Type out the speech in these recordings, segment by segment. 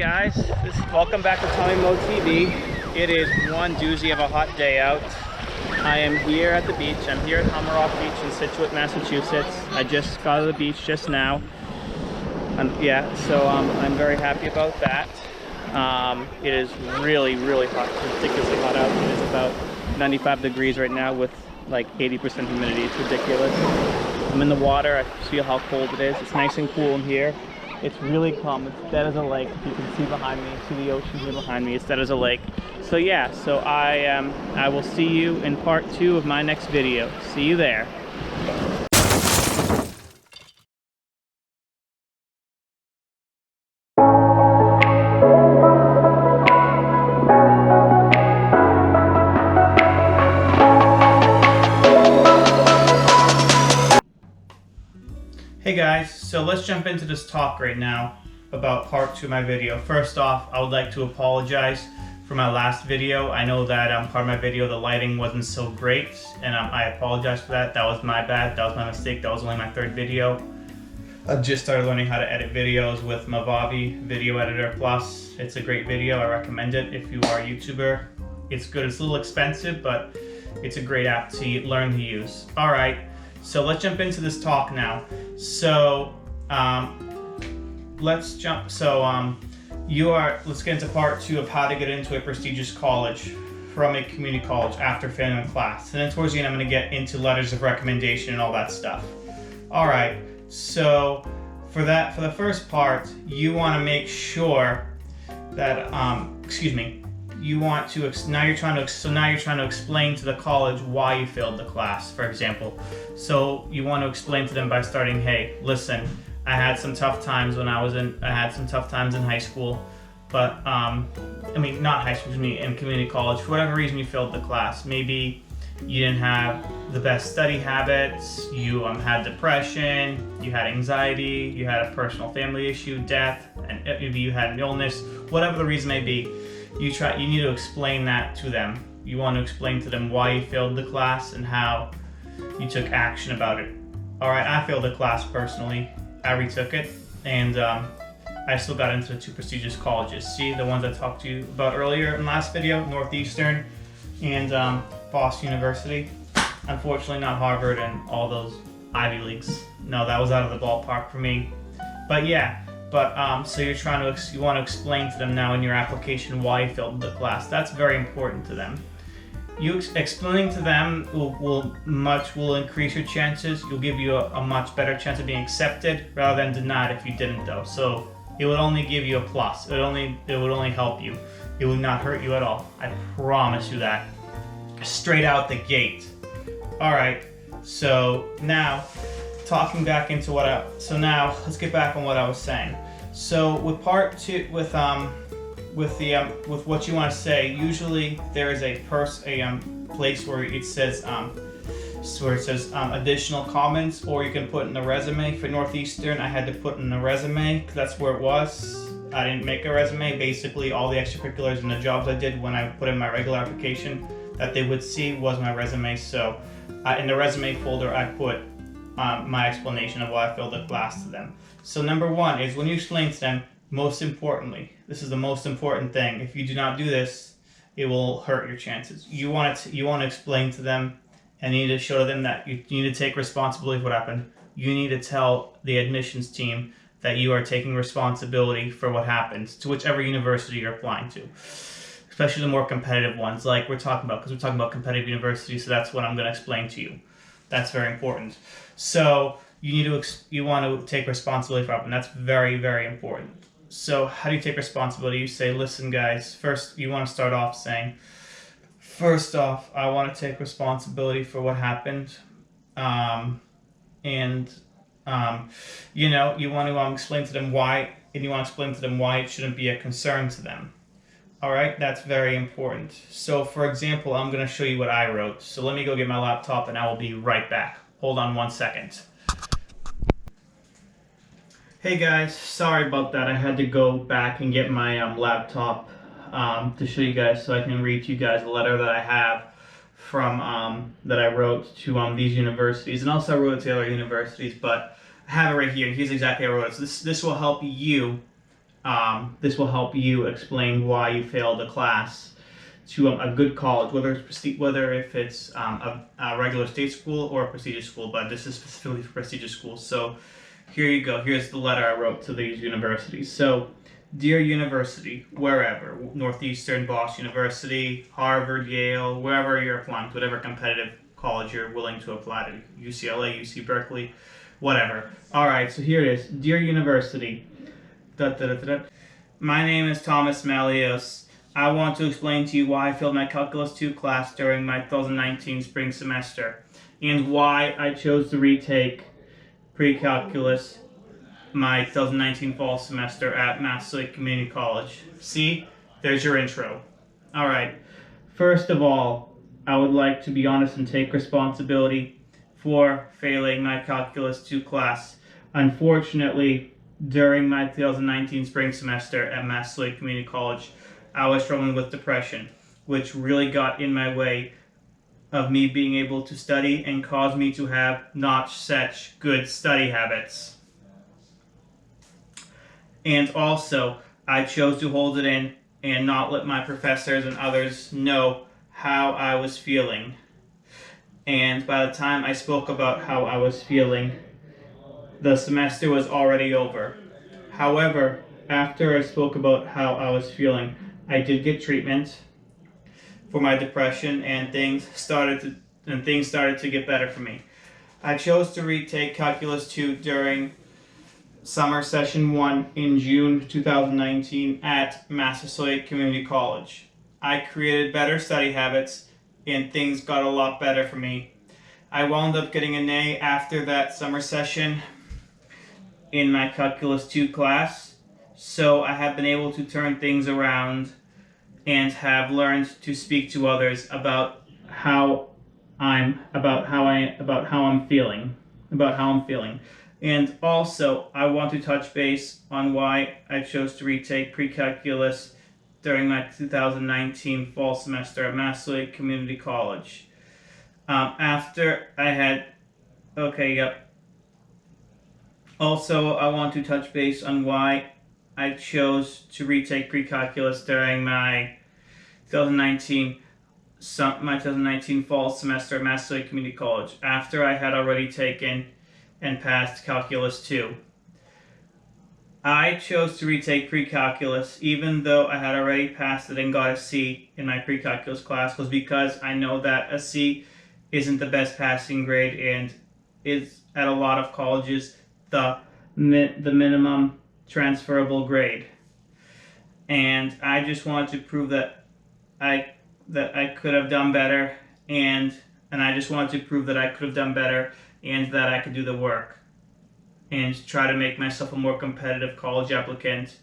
guys, welcome back to Tommy Mo TV. It is one doozy of a hot day out. I am here at the beach. I'm here at Hammerock Beach in Scituate, Massachusetts. I just got to the beach just now. And yeah, so I'm very happy about that. It is really, really hot. It's ridiculously hot out. It is about 95 degrees right now with like 80% humidity. It's ridiculous. I'm in the water. I feel how cold it is. It's nice and cool in here. It's really calm. It's dead as a lake. You can see behind me, see the ocean here behind me. It's dead as a lake. So yeah, so I will see you in part 2 of my next video. See you there. Hey guys, so let's jump into this talk right now about part 2 of my video. First off, I would like to apologize for my last video. I know that part of my video, the lighting wasn't so great, and I apologize for that. That was my bad, that was my mistake. That was only my 3rd video. I just started learning how to edit videos with Movavi Video Editor Plus. It's a great video, I recommend it if you are a YouTuber. It's good, it's a little expensive, but it's a great app to learn to use. All right. So let's jump into this talk now. So let's jump. So let's get into part 2 of how to get into a prestigious college from a community college after failing a class. And then towards the end, I'm going to get into letters of recommendation and all that stuff. All right. So for the first part, you want to make sure that now you're trying to explain to the college why you failed the class, for example. So you want to explain to them by starting, hey, listen, I had some tough times in high school, but not high school, in community college. For whatever reason you failed the class. Maybe you didn't have the best study habits, you had depression, you had anxiety, you had a personal family issue, death, and maybe you had an illness, whatever the reason may be. You need to explain that to them. You want to explain to them why you failed the class and how you took action about it. All right, I failed the class personally. I retook it, and I still got into the 2 prestigious colleges. See, the ones I talked to you about earlier in the last video, Northeastern and Boston University. Unfortunately, not Harvard and all those Ivy Leagues. No, that was out of the ballpark for me. But yeah. So you want to explain to them now in your application why you failed the class. That's very important to them. You explaining to them will increase your chances. You'll give you a much better chance of being accepted rather than denied if you didn't though. So it would only give you a plus. It would only help you. It would not hurt you at all. I promise you that. Straight out the gate. All right. So now, talking back into now let's get back on what I was saying. So with part 2, with what you want to say, usually there is a place where it says additional comments, or you can put in the resume. For Northeastern, I had to put in the resume because that's where it was. I didn't make a resume. Basically, all the extracurriculars and the jobs I did when I put in my regular application that they would see was my resume. So in the resume folder, I put my explanation of why I failed the class to them. So number 1 is when you explain to them, most importantly, this is the most important thing. If you do not do this, it will hurt your chances. You want to explain to them, and you need to show them that you need to take responsibility for what happened. You need to tell the admissions team that you are taking responsibility for what happened to whichever university you're applying to, especially the more competitive ones like we're talking about, because we're talking about competitive universities, so that's what I'm going to explain to you. That's very important. So you want to take responsibility for it, and that's very, very important. So how do you take responsibility? You say, listen guys, first you want to start off saying, first off, I want to take responsibility for what happened. You want to explain to them why, and you want to explain to them why it shouldn't be a concern to them. All right, that's very important. So for example, I'm going to show you what I wrote. So let me go get my laptop and I will be right back. Hold on 1 second. Hey guys, sorry about that. I had to go back and get my laptop to show you guys so I can read to you guys a letter that I have from that I wrote to these universities, and also I wrote it to other universities, but I have it right here. Here's exactly how I wrote it. So this will help you This will help you explain why you failed a class to a good college, whether if it's a regular state school or a prestigious school, but this is specifically for prestigious schools. So here you go. Here's the letter I wrote to these universities. So, dear university, wherever, Northeastern, Boston University, Harvard, Yale, wherever you're applying to, whatever competitive college you're willing to apply to, UCLA, UC Berkeley, whatever. All right, so here it is. Dear university, my name is Thomas Malios. I want to explain to you why I failed my Calculus 2 class during my 2019 spring semester, and why I chose to retake pre-calculus my 2019 fall semester at Massasoit Community College. See, there's your intro. All right, first of all, I would like to be honest and take responsibility for failing my Calculus 2 class. Unfortunately, during my 2019 spring semester at Massasoit Community College, I was struggling with depression, which really got in my way of me being able to study and caused me to have not such good study habits. And also, I chose to hold it in and not let my professors and others know how I was feeling. And by the time I spoke about how I was feeling, the semester was already over. However, after I spoke about how I was feeling, I did get treatment for my depression, and things started to get better for me. I chose to retake Calculus 2 during summer session 1 in June 2019 at Massasoit Community College. I created better study habits, and things got a lot better for me. I wound up getting an A after that summer session in my Calculus 2 class. So I have been able to turn things around and have learned to speak to others about how I'm feeling. And also, I want to touch base on why I chose to retake pre-calculus during my 2019 fall semester at Massasoit Community College. Also, I want to touch base on why I chose to retake pre-calculus during my 2019 fall semester at Massasoit Community College, after I had already taken and passed Calculus 2. I chose to retake pre-calculus even though I had already passed it and got a C in my pre-calculus class, was because I know that a C isn't the best passing grade and is at a lot of colleges the minimum transferable grade. And I just wanted to prove that I could have done better, and I just wanted to prove that I could have done better and that I could do the work and try to make myself a more competitive college applicant.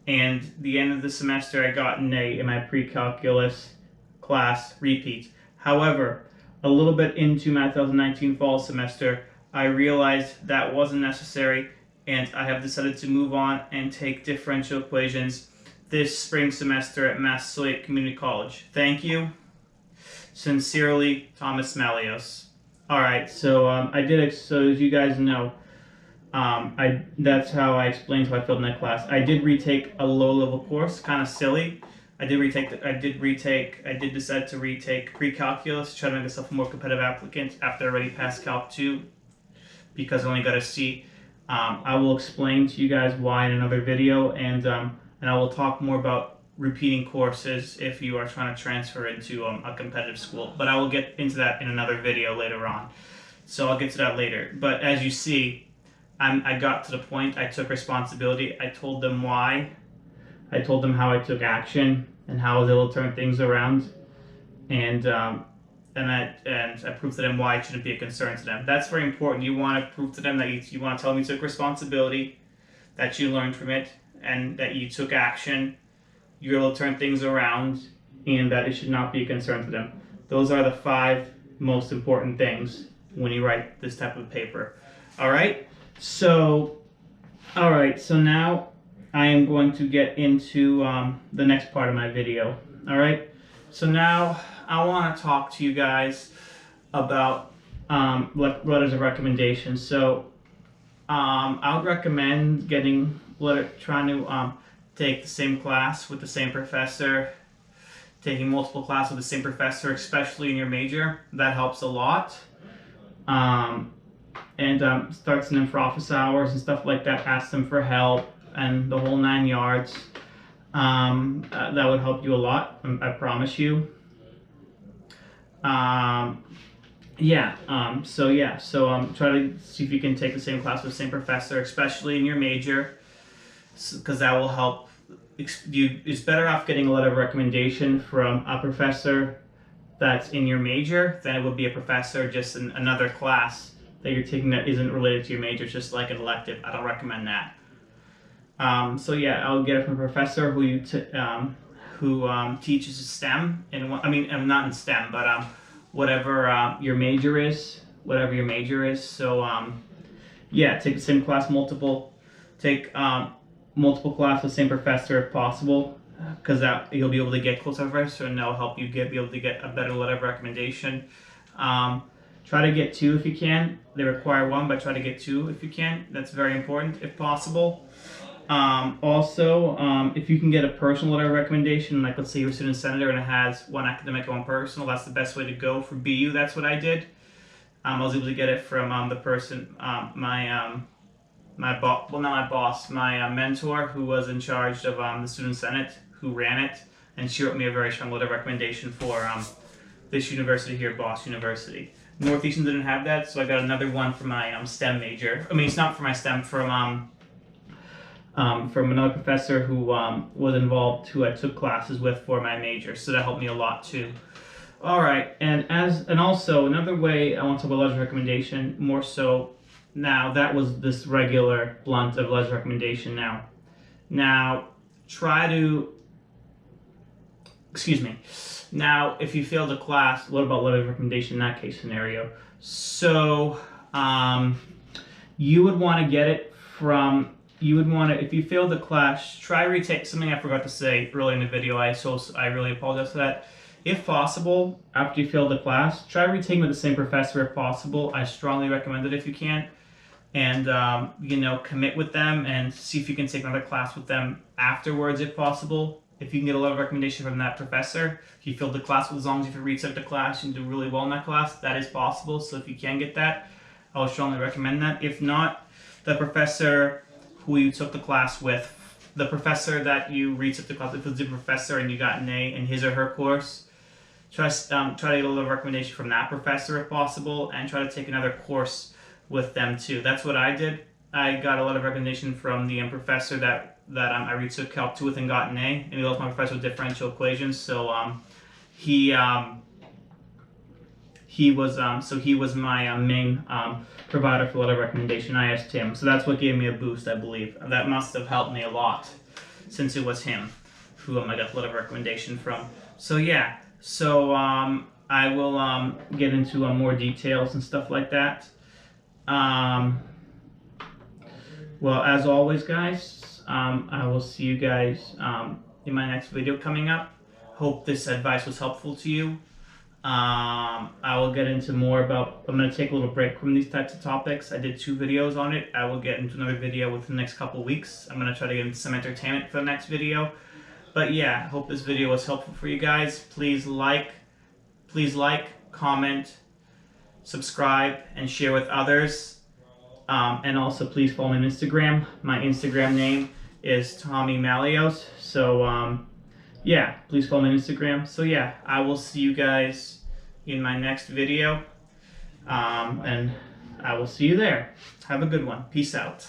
And the end of the semester, I got an A in my pre-calculus class repeat. However, a little bit into my 2019 fall semester, I realized that wasn't necessary, and I have decided to move on and take differential equations this spring semester at Massasoit Community College. Thank you. Sincerely, Thomas Malios. All right, so so as you guys know, that's how I explained how I failed in that class. I did retake a low-level course, kind of silly. I did decide to retake pre-calculus to try to make myself a more competitive applicant after I already passed Calc 2 because I only got a C. I will explain to you guys why in another video, and I will talk more about repeating courses if you are trying to transfer into a competitive school. But I will get into that in another video later on. So I'll get to that later. But as you see, I got to the point. I took responsibility. I told them why. I told them how I took action and how I was able to turn things around. And I proved to them why it shouldn't be a concern to them. That's very important. You want to prove to them that you want to tell them you took responsibility, that you learned from it, and that you took action. You're able to turn things around, and that it should not be a concern to them. Those are the 5 most important things when you write this type of paper. All right. So now I am going to get into the next part of my video. All right. So now I want to talk to you guys about letters of recommendation. So I would recommend getting trying to take the same class with the same professor, taking multiple classes with the same professor, especially in your major, that helps a lot. Starts them for office hours and stuff like that, ask them for help, and the whole 9 yards. That would help you a lot, I promise you. Try to see if you can take the same class with the same professor, especially in your major, because that will help. It's better off getting a letter of recommendation from a professor that's in your major than it would be a professor just in another class that you're taking that isn't related to your major, just like an elective. I don't recommend that. I'll get it from a professor who teaches STEM, I'm not in STEM, but whatever your major is. So take the same class take multiple classes with the same professor if possible, because that you'll be able to get close to a professor, and that'll help you be able to get a better letter of recommendation. Try to get 2 if you can. They require 1, but try to get 2 if you can. That's very important if possible. If you can get a personal letter of recommendation, like let's say you're a student senator and it has 1 academic and 1 personal, that's the best way to go for BU. That's what I did. I was able to get it from the person, my mentor who was in charge of the student senate, who ran it, and she wrote me a very strong letter of recommendation for this university here, Boston University. Northeastern didn't have that, so I got another one for my STEM major. It's not for my STEM, from another professor who was involved, who I took classes with for my major, so that helped me a lot too. All right, and also another way I want to talk about letters of recommendation more so. Now that was this regular blunt of letters of recommendation. Now try to. Excuse me. Now, if you failed a class, what about letter of recommendation in that case scenario? So you would want to get it from. If you failed the class, try retake. Something I forgot to say earlier in the video. I really apologize for that. If possible, after you fail the class, try retaking with the same professor if possible. I strongly recommend it if you can. And commit with them and see if you can take another class with them afterwards if possible. If you can get a letter of recommendation from that professor, if you filled the class with, as long as you retook the class and do really well in that class, that is possible. So if you can get that, I would strongly recommend that. If not, the professor who you took the class with, the professor that you retook the class, if it was a professor and you got an A in his or her course, try to get a letter of recommendation from that professor if possible, and try to take another course with them too. That's what I did. I got a letter of recommendation from the professor that I retook Calc 2 with and got an A, and he was my professor with differential equations. So he was my main provider for letter of recommendation. I asked him, so that's what gave me a boost, I believe. That must have helped me a lot, since it was him who I got the letter of recommendation from. So I will get into more details and stuff like that. Well, as always, guys, I will see you guys in my next video coming up. Hope this advice was helpful to you. I will get into more about, I'm going to take a little break from these types of topics. I did 2 videos on it. I will get into another video within the next couple weeks. I'm going to try to get into some entertainment for the next video. But yeah, I hope this video was helpful for you guys. Please like, comment, subscribe, and share with others. And also please follow me on Instagram. My Instagram name is Tommy Malios. So yeah, please follow me on Instagram. So yeah, I will see you guys in my next video. And I will see you there. Have a good one. Peace out.